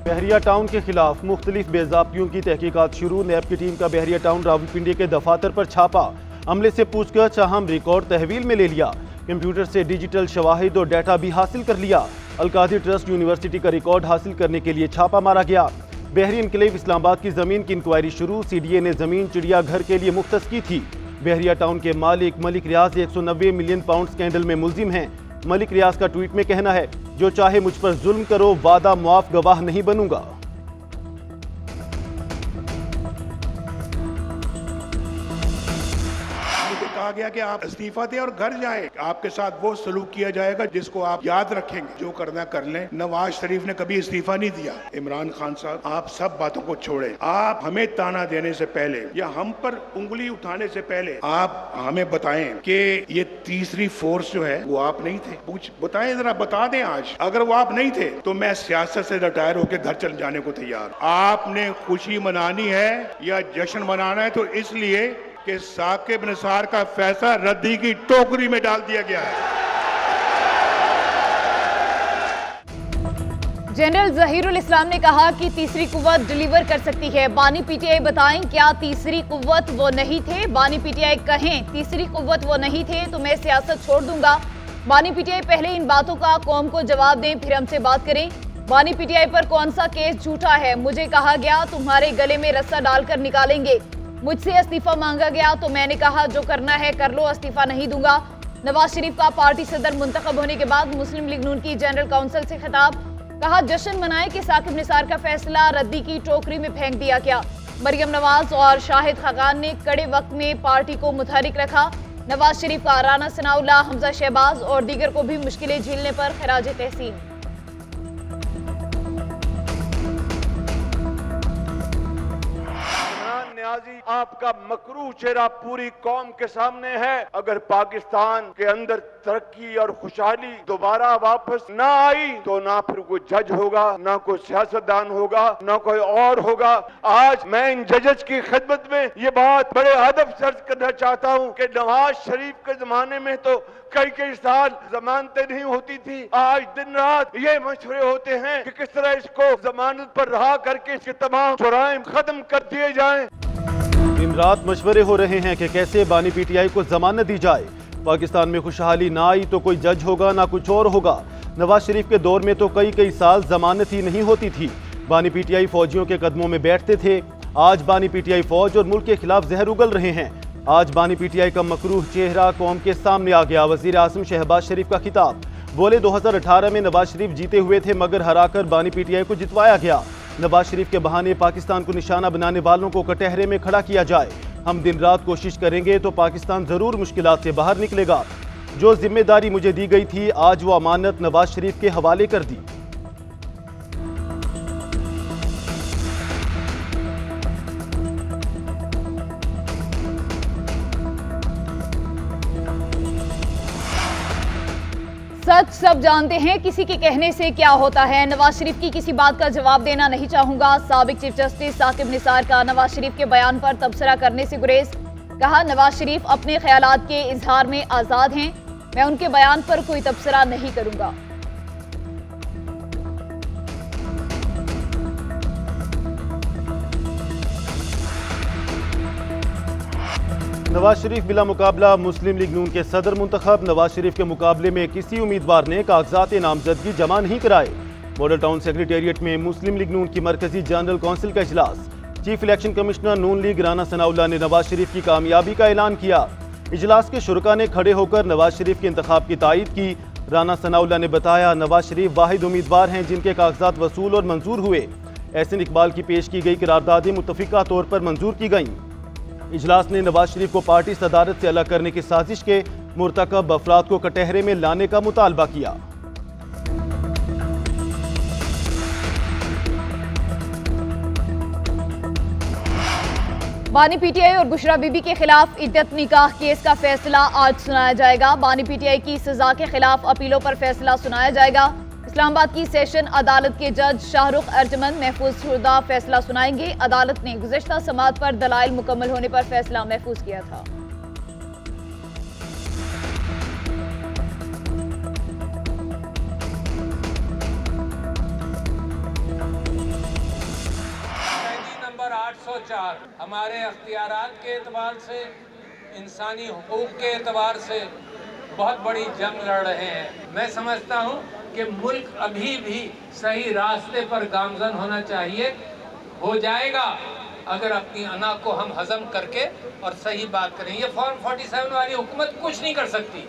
बहरिया town के खिलाफ मुख्तलिफ बेज़ाब्तियों की तहकीकात शुरू। नैब की टीम का बहरिया टाउन रावलपिंडी के दफातर पर छापा। अमले से पूछकर अहम रिकॉर्ड तहवील में ले लिया। कंप्यूटर से डिजिटल शवाहिद और डाटा भी हासिल कर लिया। अलकादिर ट्रस्ट यूनिवर्सिटी का रिकॉर्ड हासिल करने के लिए छापा मारा गया। बहरी इनकलेव इस्लामाबाद की जमीन की इंक्वायरी शुरू। CDA ने जमीन चिड़ियाघर के लिए मुख्तस की थी। बहरिया टाउन के मालिक मलिक रियाज 190 मिलियन पाउंड स्कैंडल में मुलजिम हैं। मलिक रियाज का ट्वीट में कहना है, जो चाहे मुझ पर जुल्म करो, वादा मुआफ गवाह नहीं बनूंगा। कहा गया कि आप इस्तीफा दें और घर जाएं। आपके साथ वो सलूक किया जाएगा जिसको आप याद रखेंगे। जो करना कर लें। नवाज शरीफ ने कभी इस्तीफा नहीं दिया। इमरान खान साहब, आप सब बातों को छोड़ें। आप हमें ताना देने से पहले या हम पर उंगली उठाने से पहले आप हमें बताएं कि ये तीसरी फोर्स जो है वो आप नहीं थे। बताएं, जरा बता दें। आज अगर वो आप नहीं थे तो मैं सियासत से रिटायर होकर घर चल जाने को तैयार। आपने खुशी मनानी है या जश्न मनाना है तो इसलिए कि साकिब निसार का फैसला रद्दी की टोकरी में डाल दिया गया है। जनरल जहीरुल इस्लाम ने कहा कि तीसरी कुव्वत डिलीवर कर सकती है। बानी PTI बताएं, क्या तीसरी कुव्वत वो नहीं थे? बानी PTI कहें तीसरी कुव्वत वो नहीं थे तो मैं सियासत छोड़ दूंगा। बानी PTI पहले इन बातों का कौम को जवाब दें, फिर हमसे बात करें। बानी PTI पर कौन सा केस झूठा है? मुझे कहा गया तुम्हारे गले में रस्सा डालकर निकालेंगे। मुझसे इस्तीफा मांगा गया तो मैंने कहा जो करना है कर लो, इस्तीफा नहीं दूंगा। नवाज शरीफ का पार्टी सदर मुंतखब होने के बाद मुस्लिम लीग नून की जनरल काउंसिल से खिताब। कहा जश्न मनाए कि साकिब निसार का फैसला रद्दी की टोकरी में फेंक दिया गया। मरियम नवाज और शाहिद खाकान ने कड़े वक्त में पार्टी को मुतहरिक रखा। नवाज शरीफ का राना सनाउल्लाह, हमजा शहबाज और दीगर को भी मुश्किलें झेलने पर खराज तहसीन। नियाज़ी, आपका मकरूह चेहरा पूरी कौम के सामने है। अगर पाकिस्तान के अंदर तरक्की और खुशहाली दोबारा वापस ना आई तो ना फिर कोई जज होगा, ना कोई सियासतदान होगा, ना कोई और होगा। आज मैं इन जजेस की खिदमत में ये बात बड़े अदब से अर्ज करना चाहता हूँ कि नवाज शरीफ के जमाने में तो कई साल जमानतें नहीं होती थी। आज दिन रात ये मशवरे होते हैं कि किस तरह इसको जमानत पर रहा करके इसके तमाम जुराइम खत्म कर दिए जाएं। दिन रात मशवरे हो रहे हैं कि कैसे बानी PTI को जमानत दी जाए। पाकिस्तान में खुशहाली ना आई तो कोई जज होगा, ना कुछ और होगा। नवाज शरीफ के दौर में तो कई साल जमानत ही नहीं होती थी। बानी PTI फौजियों के कदमों में बैठते थे। आज बानी PTI फौज और मुल्क के खिलाफ जहर उगल रहे हैं। आज बानी PTI का मकरूह चेहरा कौम के सामने आ गया। वजीर आजम शहबाज शरीफ का खिताब। बोले 2018 में नवाज शरीफ जीते हुए थे मगर हराकर बानी PTI को जितवाया गया। नवाज शरीफ के बहाने पाकिस्तान को निशाना बनाने वालों को कटहरे में खड़ा किया जाए। हम दिन रात कोशिश करेंगे तो पाकिस्तान जरूर मुश्किलात से बाहर निकलेगा। जो जिम्मेदारी मुझे दी गई थी आज वो अमानत नवाज शरीफ के हवाले कर दी। सच सब जानते हैं, किसी के कहने से क्या होता है। नवाज शरीफ की किसी बात का जवाब देना नहीं चाहूंगा। साबिक चीफ जस्टिस साकिब निसार का नवाज शरीफ के बयान पर तबसरा करने से गुरेज। कहा नवाज शरीफ अपने ख्यालात के इजहार में आजाद हैं, मैं उनके बयान पर कोई तबसरा नहीं करूंगा। नवाज शरीफ बिला मुकाबला मुस्लिम लीग नून के सदर मुंतखब। नवाज शरीफ के मुकाबले में किसी उम्मीदवार ने कागजात नामजदगी जमा नहीं कराए। मॉडल टाउन सेक्रेटेरिएट में मुस्लिम लीग नून की मरकजी जनरल काउंसिल का इजलास। चीफ इलेक्शन कमिश्नर नून लीग राना सनाउल्लाह ने नवाज शरीफ की कामयाबी का ऐलान किया। इजलास के शुरका ने खड़े होकर नवाज शरीफ के इंतखाब की तायीद की। राना सनाउल्लाह ने बताया नवाज शरीफ वाहिद उम्मीदवार हैं जिनके कागजात वसूल और मंजूर हुए। एहसन इकबाल की पेश की गई करारदादें मुत्तफिका तौर पर मंजूर की गईं। इजलास ने नवाज शरीफ को पार्टी सदारत से अलग करने की साजिश के मुर्तकब अफराद को कटहरे में लाने का मुतालबा किया। बानी PTI और बुशरा बीबी के खिलाफ इद्दत निकाह केस का फैसला आज सुनाया जाएगा। बानी PTI की सजा के खिलाफ अपीलों पर फैसला सुनाया जाएगा। इस्लामाबाद की सेशन अदालत के जज शाहरुख अर्जमन महफूज शुदा फैसला सुनाएंगे। अदालत ने गुज़श्ता समाअत पर दलाइल मुकम्मल होने पर फैसला महफूज किया था। 4 हमारे अख्तियारात के एतबार से, इंसानी हुकूक के एतबार से बहुत बड़ी जंग लड़ रहे हैं। मैं समझता हूँ कि मुल्क अभी भी सही रास्ते पर गामजन होना चाहिए, हो जाएगा अगर अपनी अना को हम हजम करके और सही बात करें। ये फॉर्म 47 वाली हुकूमत कुछ नहीं कर सकती।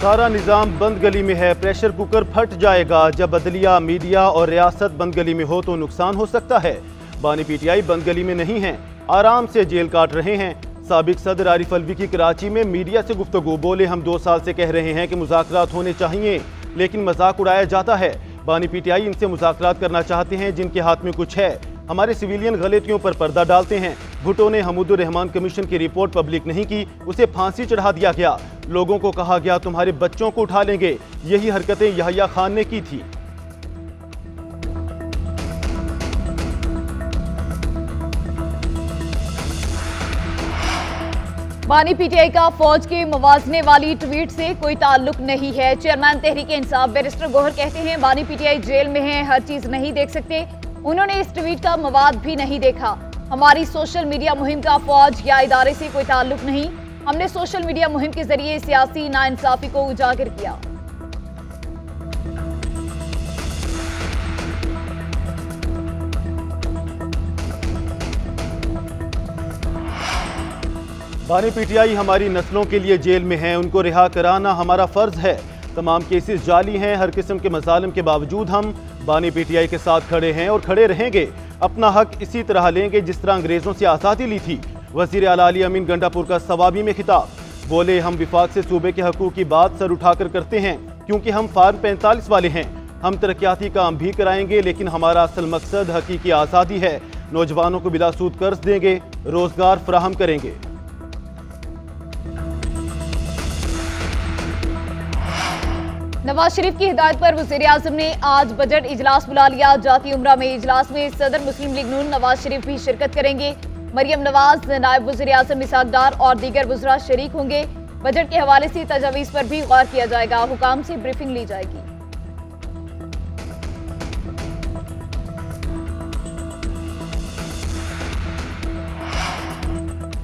सारा निजाम बंद गली में है, प्रेशर कुकर फट जाएगा। जब अदलिया, मीडिया और रियासत बंद गली में हो तो नुकसान हो सकता है। बानी पीटीआई बंद गली में नहीं है, आराम से जेल काट रहे हैं। साबिक सदर आरिफ अलवी की कराची में मीडिया से गुफ्तगू, बोले हम 2 साल से कह रहे हैं कि मुज़ाकरात होने चाहिए, लेकिन मजाक उड़ाया जाता है। बानी पीटीआई इनसे मुज़ाकरात करना चाहते हैं जिनके हाथ में कुछ है। हमारे सिविलियन गलतियों पर पर्दा डालते हैं। भुट्टो ने हमूदुर रहमान कमीशन की रिपोर्ट पब्लिक नहीं की, उसे फांसी चढ़ा दिया गया। लोगों को कहा गया तुम्हारे बच्चों को उठा लेंगे। यही हरकतें यहया खान ने की थी। बानी पीटीआई का फौज के मवाजने वाली ट्वीट से कोई ताल्लुक नहीं है। चेयरमैन तहरीक इंसाफ बैरिस्टर गौहर कहते हैं बानी पीटीआई जेल में है, हर चीज नहीं देख सकते। उन्होंने इस ट्वीट का मवाद भी नहीं देखा। हमारी सोशल मीडिया मुहिम का फौज या इदारे से कोई ताल्लुक नहीं। हमने सोशल मीडिया मुहिम के जरिए सियासी नाइंसाफी को उजागर किया। बानी पीटीआई हमारी नस्लों के लिए जेल में है, उनको रिहा कराना हमारा फर्ज है। तमाम केसेस जाली हैं। हर किस्म के मसालिम के बावजूद हम बानी पीटीआई के साथ खड़े हैं और खड़े रहेंगे। अपना हक इसी तरह लेंगे जिस तरह अंग्रेजों से आज़ादी ली थी। वज़ीर आला अली अमीन गंडापुर का सवाबी में खिताब, बोले हम विफाक से सूबे के हकूक़ की बात सर उठाकर करते हैं क्योंकि हम फार्म 45 वाले हैं। हम तरक्याती काम भी कराएंगे, लेकिन हमारा असल मकसद हकीकी आज़ादी है। नौजवानों को बिलासूद कर्ज देंगे, रोजगार फराहम करेंगे। नवाज शरीफ की हिदायत पर वज़ीर आज़म ने आज बजट इजलास बुला लिया। जाती उम्रा में इजलास में सदर मुस्लिम लीग नून नवाज शरीफ भी शिरकत करेंगे। मरियम नवाज, नायब वज़ीर आज़म इसहाक डार और दीगर वज़रा शरीक होंगे। बजट के हवाले से तजावीज़ पर भी गौर किया जाएगा। हुकाम से ब्रीफिंग ली जाएगी।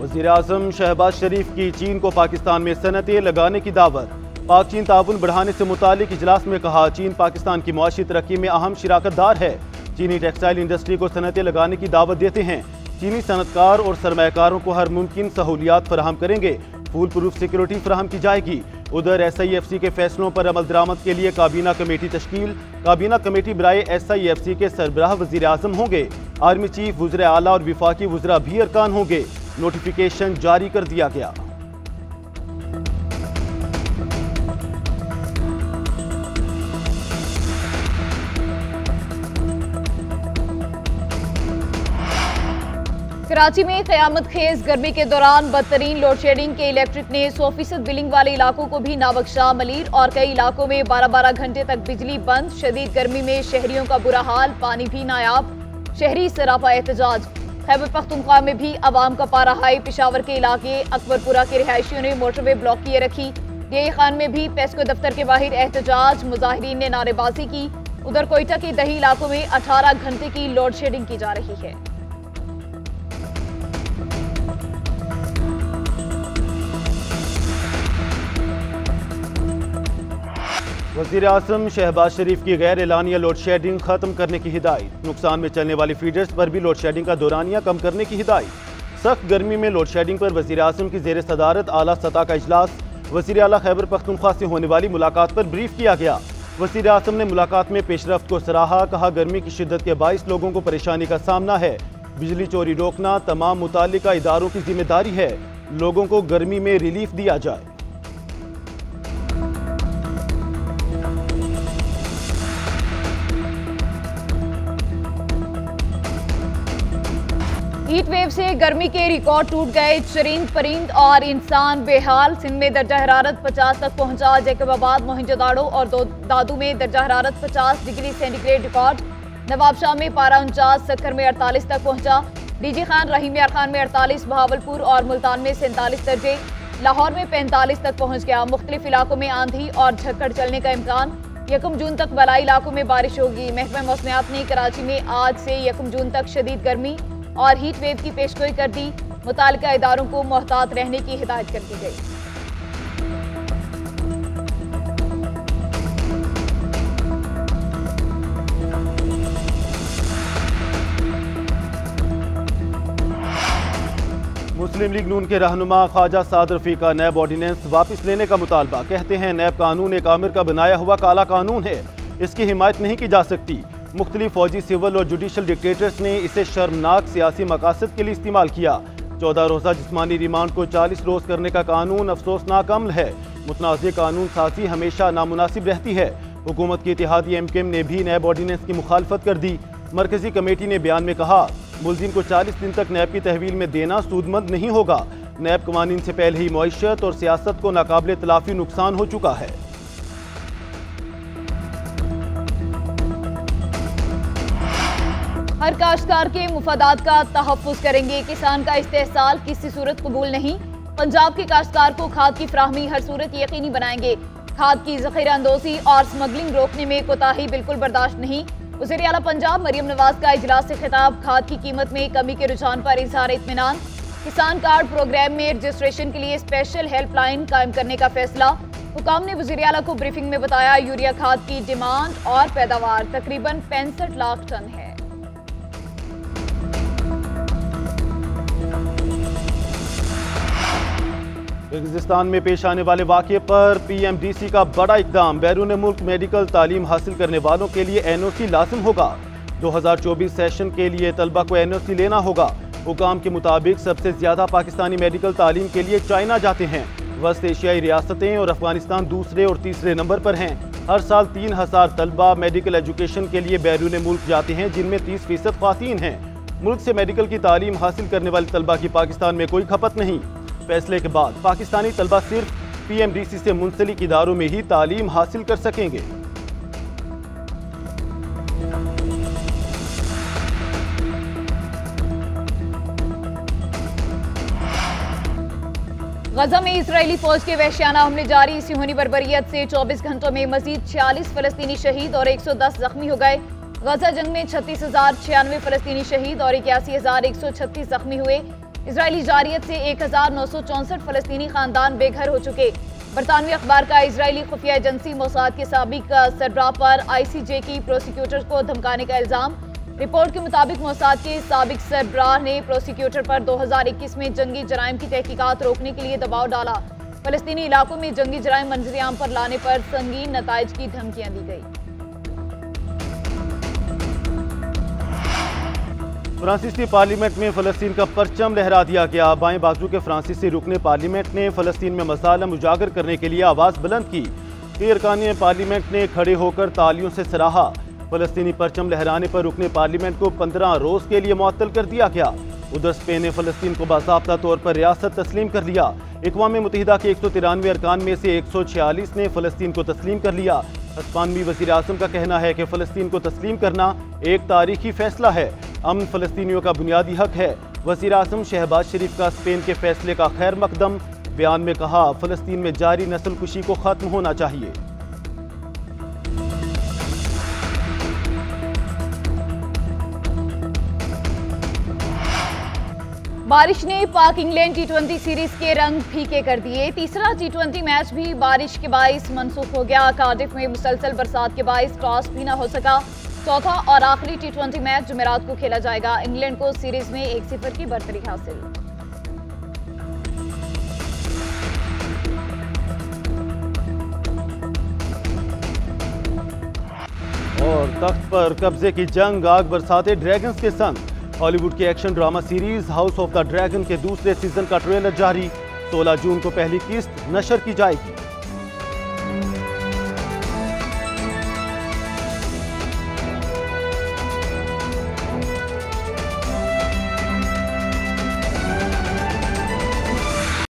वज़ीर आज़म शहबाज शरीफ की चीन को पाकिस्तान में सनतें लगाने की दावत। पाक चीन ताउन बढ़ाने से मुतालिक इजलास में कहा, चीन पाकिस्तान की मुआशी तरक्की में अहम शिराकतदार है। चीनी टेक्सटाइल इंडस्ट्री को सनतें लगाने की दावत देते हैं। चीनी सनतकार और सरमायाकारों को हर मुमकिन सहूलियात फराहम करेंगे। फूल प्रूफ सिक्योरिटी फराहम की जाएगी। उधर SIFC के फैसलों पर अमल दरामद के लिए काबीना कमेटी तश्कील। काबीना कमेटी बराए SIFC के सरबराह वज़ीर आज़म होंगे। आर्मी चीफ, वज़ीर आला और विफाकी वज़रा भी अरकान होंगे। नोटिफिकेशन जारी कर दिया गया। कराची में क़यामत खेज गर्मी के दौरान बदतरीन लोड शेडिंग के इलेक्ट्रिक ने 100% बिलिंग वाले इलाकों को भी ना बख्शा। मलीर और कई इलाकों में 12-12 घंटे तक बिजली बंद। शदीद गर्मी में शहरियों का बुरा हाल, पानी भी नायाब। शहरी सरापा एहतजाज। खैबर पख्तूनख्वा में भी अवाम का पारा हाई। पेशावर के इलाके अकबरपुरा के रिहायशियों ने मोटरवे ब्लॉक किए रखी। डीआई खान में भी पेस्को दफ्तर के बाहर एहतजाज। मुजाहिरीन ने नारेबाजी की। उधर कोयटा के दही इलाकों में 18 घंटे की लोड शेडिंग की जा रही है। वज़ीर आज़म शहबाज शरीफ की गैर एलानिया लोड शेडिंग खत्म करने की हिदायत। नुकसान में चलने वाली फीडर्स पर भी लोड शेडिंग का दौरानिया कम करने की हिदायत। सख्त गर्मी में लोड शेडिंग पर वज़ीर आज़म की ज़ेर सदारत आला सतह का इजलास। वज़ीर आला खैबर पख्तूनख्वा से होने वाली मुलाकात पर ब्रीफ किया गया। वज़ीर आज़म ने मुलाकात में पेशरफ्त को सराहा। कहा गर्मी की शिद्दत के बाइस लोगों को परेशानी का सामना है। बिजली चोरी रोकना तमाम मुताल्लिका इदारों की जिम्मेदारी है। लोगों को गर्मी में रिलीफ दिया जाए। हीट वेव से गर्मी के रिकॉर्ड टूट गए। चरिंद परिंद और इंसान बेहाल। सिंध में दर्जा हरारत 50 तक पहुंचा। जैकबाबाद, मोहनजोदाड़ो और दादू में दर्जा हरारत 50 डिग्री सेंटीग्रेड रिकॉर्ड। नवाबशाह में पारा 49, सक्कर में 48 तक पहुंचा। डीजी खान, रहीम यार खान में 48, बहावलपुर और मुल्तान में 47 दर्जे। लाहौर में 45 तक पहुंच गया। मुख्तलिफ इलाकों में आंधी और झक्कड़ चलने का इम्कान। 1 जून तक बलाई इलाकों में बारिश होगी। महकमा मौसमियात ने कराची में आज से 1 जून तक शदीद गर्मी और हीट वेव की पेशगोई कर दी। मुतालिका इदारों को मोहतात रहने की हिदायत कर दी गई। मुस्लिम लीग नून के रहनुमा ख्वाजा साद रफी का नैब ऑर्डिनेंस वापस लेने का मुतालबा। कहते हैं नैब कानून एक आमिर का बनाया हुआ काला कानून है, इसकी हिमायत नहीं की जा सकती। मुख्तलिफ फौजी, सिविल और जुडिशल डिक्टेटर्स ने इसे शर्मनाक सियासी मकासद के लिए इस्तेमाल किया। 14 रोज़ा जिस्मानी रिमांड को 40 रोज़ करने का कानून अफसोसनाक अमल है। मुतनाज़ कानून साजी हमेशा नामुनासिब रहती है। हुकूमत की इत्तेहादी एमकेएम ने भी नैब ऑर्डिनेंस की मुखालफत कर दी। मरकजी कमेटी ने बयान में कहा, मुलजिम को 40 दिन तक नैब की तहवील में देना सूदमंद नहीं होगा। नैब कवानीन से पहले ही मईशत और सियासत को नाकाबिले तलाफी नुकसान हो चुका है। हर काश्तकार के मुफादात का तहफ़्फ़ुज़ करेंगे। किसान का इस्तेहसाल किसी सूरत कबूल नहीं। पंजाब के काश्तकार को खाद की फ्राहमी हर सूरत यकीनी बनाएंगे। खाद की ज़ख़ीरा अंदोज़ी और स्मगलिंग रोकने में कोताही बिल्कुल बर्दाश्त नहीं। वज़ीर आला पंजाब मरियम नवाज का इजलास से खिताब। खाद की कीमत में कमी के रुझान पर इज़हार इत्मीनान। किसान कार्ड प्रोग्राम में रजिस्ट्रेशन के लिए स्पेशल हेल्पलाइन कायम करने का फैसला। हुकाम ने वज़ीर आला को ब्रीफिंग में बताया, यूरिया खाद की डिमांड और पैदावार तकरीबन 65 लाख टन है। किर्गिस्तान में पेश आने वाले वाक़े पर पीएमडीसी का बड़ा इक़दाम। बैरून मुल्क मेडिकल तालीम हासिल करने वालों के लिए एनओसी लाजिम होगा। 2024 सेशन के लिए तलबा को एनओसी लेना होगा। हुकाम के मुताबिक सबसे ज़्यादा पाकिस्तानी मेडिकल तालीम के लिए चाइना जाते हैं। वस्त एशियाई रियासतें और अफगानिस्तान दूसरे और तीसरे नंबर पर हैं। हर साल 3000 तलबा मेडिकल एजुकेशन के लिए बैरून मुल्क जाते हैं, जिनमें 30% ख्वातीन हैं। मुल्क से मेडिकल की तालीम हासिल करने वाले तलबा की पाकिस्तान में कोई खपत नहीं। फैसले के बाद पाकिस्तानी तलबा सिर्फ पीएमडीसी से मुंसलिक इदारों में ही तालीम हासिल कर सकेंगे। गजा में इजरायली फौज के वहशियाना हमले जारी। सिहोनी बर्बरियत से 24 घंटों में मजीद 46 फलस्तीनी शहीद और 110 जख्मी हो गए। गजा जंग में 36,096 फलस्तीनी शहीद और 81,136 जख्मी हुए। इजरायली जारियत से 1,964 फलस्तीनी खानदान बेघर हो चुके। बरतानवी अखबार का इजरायली खुफिया एजेंसी मोसाद के साबिक सरबराह पर आईसीजे की प्रोसिक्यूटर को धमकाने का इल्जाम। रिपोर्ट के मुताबिक मोसाद के साबिक सरबराह ने प्रोसिक्यूटर पर 2021 में जंगी जराइम की तहकीकात रोकने के लिए दबाव डाला। फलस्तीनी इलाकों में जंगी जराइम मंजरियाम पर लाने पर संगीन नताइज की धमकियां दी गई। फ्रांसीसी पार्लियामेंट में फ़लस्तीन का परचम लहरा दिया गया। बाएं बाजू के फ्रांसीसी रुकने पार्लियामेंट ने फ़लस्तीन में मसाइल उजागर करने के लिए आवाज़ बुलंद की। कई अरकान पार्लियामेंट ने खड़े होकर तालियों से सराहा। फ़लस्तीनी परचम लहराने पर रुकने पार्लियामेंट को 15 रोज़ के लिए मुअत्तल कर दिया गया। उधर स्पेन ने फ़लस्तीन को बाज़ाब्ता तौर पर रियासत तस्लीम कर लिया। अक़वाम मुत्तहिदा के 193 अरकान में से 146 ने फ़लस्तीन को तस्लीम कर लिया। स्पेनी वज़ीर आज़म का कहना है कि फ़लस्तीन को तस्लीम करना एक तारीखी फैसला है। अमन फ़लस्तीनियों का बुनियादी हक है। वज़ीर आज़म शहबाज शरीफ का स्पेन के फैसले का खैर मकदम। बयान में कहा, फ़लस्तीन में जारी नस्ल कुशी को ख़त्म होना चाहिए। बारिश ने पाक इंग्लैंड T20 सीरीज के रंग फीके कर दिए। तीसरा T20 मैच भी बारिश के बाइस मनसूख हो गया। कार्डिफ में मुसलसल बरसात के बाइस टॉस भी न हो सका। चौथा और आखिरी T20 मैच जुमेरात को खेला जाएगा। इंग्लैंड को सीरीज में 1-0 की बढ़तरी हासिल। और तख्त पर कब्जे की जंग, आग बरसाते ड्रैगन्स के संग। हॉलीवुड की action drama series house of the dragon के दूसरे सीजन का ट्रेलर जारी। 16 जून को पहली किस्त नशर की जाएगी।